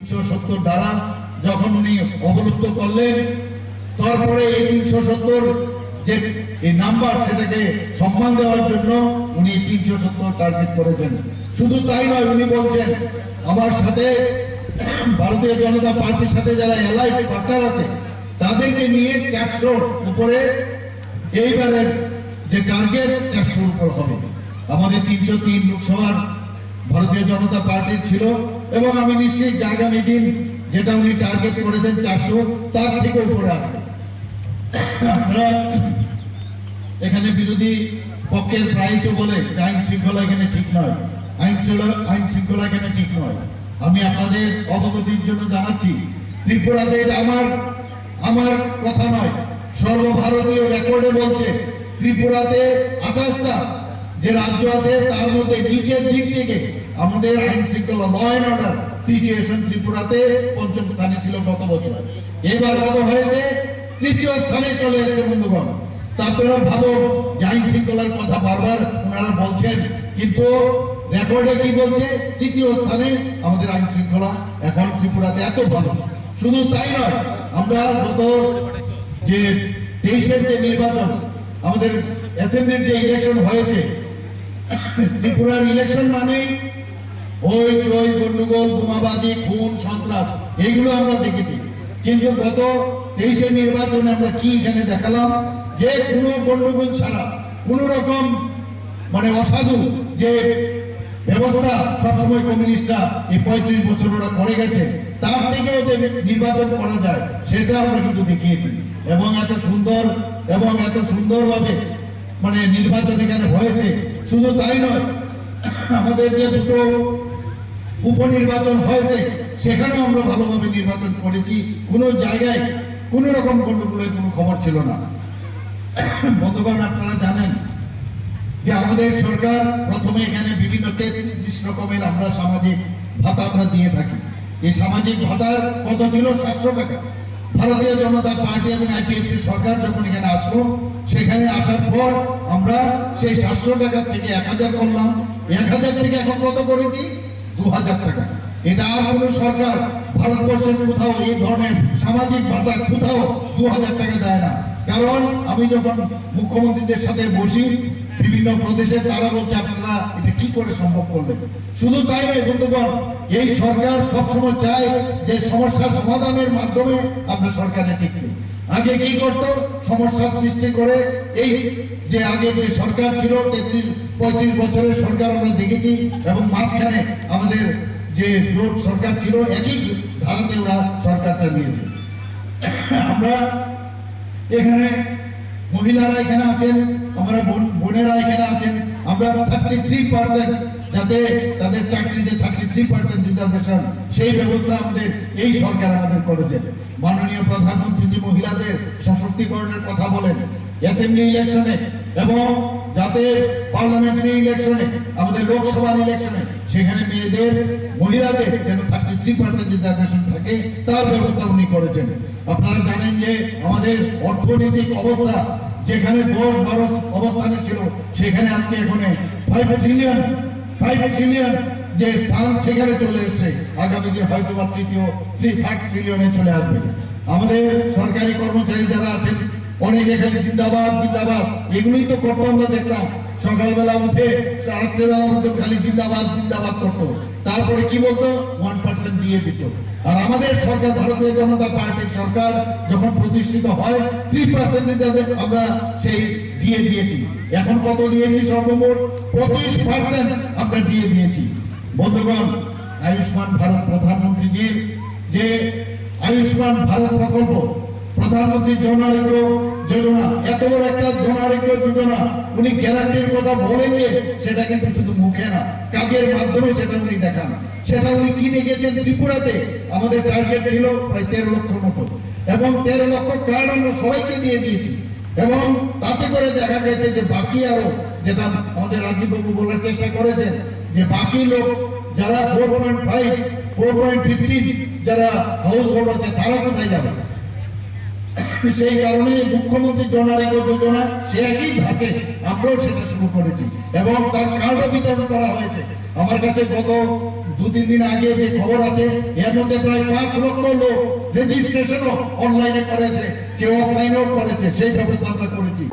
370 ধারা যখন উনি অবলুপ্ত করলেন, তারপরে এই 370 যে এই নাম্বার সেটাকে সম্মান দেওয়ার জন্য উনি 370 টার্গেট করেছেন। শুধু তাই নয়, উনি বলছেন আমার সাথে ভারতীয় জনতা পার্টির সাথে যারা এলাইড পার্টনার আছে তাদেরকে নিয়ে 400 উপরে এইবারের যে টার্গেট 400 উপর হবে। আমাদের 303 লোকসভার ভারতীয় জনতা পার্টির ছিল এবং আমি নিশ্চিত আগামী দিন যেটা উনি টার্গেট করেছেন 400 তার থেকে উপরে আসবে। আমরা এখানে বিরোধী পক্ষের প্রায়শই বলে আইন শৃঙ্খলা এখানে ঠিক নয়, আইন শৃঙ্খলা এখানে ঠিক নয়। আমি আপনাদের অবগতির জন্য জানাচ্ছি, ত্রিপুরাতে এটা আমার কথা নয়, সর্বভারতীয় রেকর্ডে বলছে ত্রিপুরাতে 28টা যে রাজ্য আছে তার মধ্যে নিচের দিক থেকে আমাদের আইন শৃঙ্খলা ল অ্যান্ড অর্ডার সিচুয়েশন ত্রিপুরাতে 5ম স্থানে ছিল গত বছর। এবার কত হয়েছে? 3য় স্থানে চলে এসেছে বন্ধুগণ। তারপরে ভাবো যে আইন শৃঙ্খলার কথা বারবার ওনারা বলছেন, কিন্তু রেকর্ডে কি বলছে? 3য় স্থানে আমাদের আইন শৃঙ্খলা এখন ত্রিপুরাতে এত ভালো। শুধু তাই নয়, আমরা গত যে 23-এর যে নির্বাচন, আমাদের অ্যাসেম্বলির যে ইলেকশন হয়েছে, ত্রিপুরার ইলেকশন মানে ওই চই গন্ডগোল, বোমাবাজি, খুন, সন্ত্রাস এইগুলো আমরা দেখেছি। কিন্তু গত 23-এর নির্বাচনে আমরা কি এখানে দেখালাম? যে কোনো গন্ডগোল ছাড়া, কোন রকম মানে অসাধু যে ব্যবস্থা সবসময় কমিউনিস্টরা এই 35 বছর ওরা করে গেছে, তার থেকেও যে নির্বাচন করা যায় সেটা আমরা কিন্তু দেখিয়েছি। এবং এত সুন্দরভাবে মানে নির্বাচন এখানে হয়েছে। শুধু তাই নয়, আমাদের যে দুটো উপনির্বাচন হয়েছে সেখানেও আমরা ভালোভাবে নির্বাচন করেছি। কোনো জায়গায় কোনো রকম গন্ডগোলের কোনো খবর ছিল না। বন্ধুগণ, আপনারা জানেন যে আমাদের সরকার প্রথমে এখানে বিভিন্ন 33 রকমের আমরা সামাজিক ভাতা আমরা দিয়ে থাকি। এই সামাজিক ভাতার কত ছিল? 700 টাকা। ভারতীয় জনতা পার্টি এবং আইপিএফটি সরকার যখন এখানে আসলো, সেখানে আসার পর আমরা সেই 700 টাকা থেকে 1000 করলাম। 1000 থেকে এখন কত করেছি? 2000 টাকা। এটা আর কোন সরকার ভারতবর্ষের কোথাও এই ধরনের সামাজিক ভাতা কোথাও 2000 টাকা দেয় না। কারণ আমি যখন মুখ্যমন্ত্রীদের সাথে বসি বিভিন্ন প্রদেশে, তারা বলছে আপনারা এটা কি করে সম্ভব করলেন। শুধু তাই নয় বন্ধুগণ, এই সরকার সবসময় চায় যে সমস্যার সমাধানের মাধ্যমে আমরা সরকারে টিকতে। আগে কি করতো? সমস্যা সৃষ্টি করে এই যে আগের যে সরকার ছিল 35 বছরের সরকার আমরা দেখেছি, এবং মাঝখানে আমাদের যে জোট সরকার ছিল একই ধারাতে ওরা সরকার চালিয়েছে। আমরা এখানে মহিলারা এখানে আছেন, আমরা বোনেরা এখানে আছেন, আমরা 33% যাতে তাদের চাকরিতে 33% রিজার্ভেশন, সেই ব্যবস্থা আমাদের এই সরকার আমাদের করেছেন। মাননীয় প্রধানমন্ত্রী যে মহিলাদের সশক্তিকরণের কথা বলেন অ্যাসেম্বলি ইলেকশনে এবং যাতে পার্লামেন্টারি ইলেকশনে, আমাদের লোকসভার ইলেকশনে, সেখানে মেয়েদের মহিলাদের যেন 33% রিজার্ভেশন থাকে তার ব্যবস্থা উনি করেছেন। আপনারা জানেন যে আমাদের অর্থনৈতিক অবস্থা যেখানে 10-12 অবস্থানে ছিল, সেখানে আজকে এখানে 5 ট্রিলিয়ন যে স্থান সেখানে চলে এসেছে। আগামী দিন হয়তো বা 3rd ট্রিলিয়নে চলে আসবে। আমাদের সরকারি কর্মচারী যারা আছেন অনেকে খালি জিন্দাবাদ জিন্দাবাদ এগুলোই তো করতো। আমরা দেখলাম সকালবেলা উঠে রাত্রেবেলা মতো খালি জিন্দাবাদ জিন্দাবাদ করতো। তারপরে কি বলতো? 1% দিয়ে দিত। আর আমাদের সরকার, ভারতীয় জনতা পার্টির সরকার যখন প্রতিষ্ঠিত হয় 3% রিজার্ভে আমরা সেই দিয়ে দিয়েছি। এখন কত দিয়েছি? সর্বমোট 25% আমরা দিয়ে দিয়েছি। বন্ধুগণ, আয়ুষ্মান ভারত প্রধানমন্ত্রীজির যে আয়ুষ্মান ভারত প্রকল্প, প্রধানমন্ত্রী জন আরোগ্য যোজনা, এত বড় একটা জন আরোগ্য যোজনা উনি গ্যারান্টির কথা বলেন যে সেটা কিন্তু শুধু মুখে না, কাজের মাধ্যমে সেটা উনি দেখান। সেটা উনি কি দেখেছেন? ত্রিপুরাতে আমাদের টার্গেট ছিল প্রায় 13 লক্ষ মতো, এবং 13 লক্ষ কার্ড আমরা সবাইকে দিয়ে দিয়েছি। এবং তাতে করে দেখা গেছে যে বাকি আরো, যেটা আমাদের রাজীববাবু বলার চেষ্টা করেছেন, যে বাকি লোক যারা 4.5, 4.15 যারা হাউস হোল্ড আছে তারা কোথায় যাবে? সেই কারণে মুখ্যমন্ত্রী জন আরোগ্য যোজনা সে একই ধাঁচে আমরাও সেটা শুরু করেছি এবং তার কার্ডও বিতরণ করা হয়েছে। আমার কাছে গত 2-3 দিন আগে যে খবর আছে এর মধ্যে প্রায় 5 লক্ষ লোক রেজিস্ট্রেশনও অনলাইনে করেছে, কেউ অফলাইনেও করেছে, সেই ব্যবস্থা আমরা করেছি।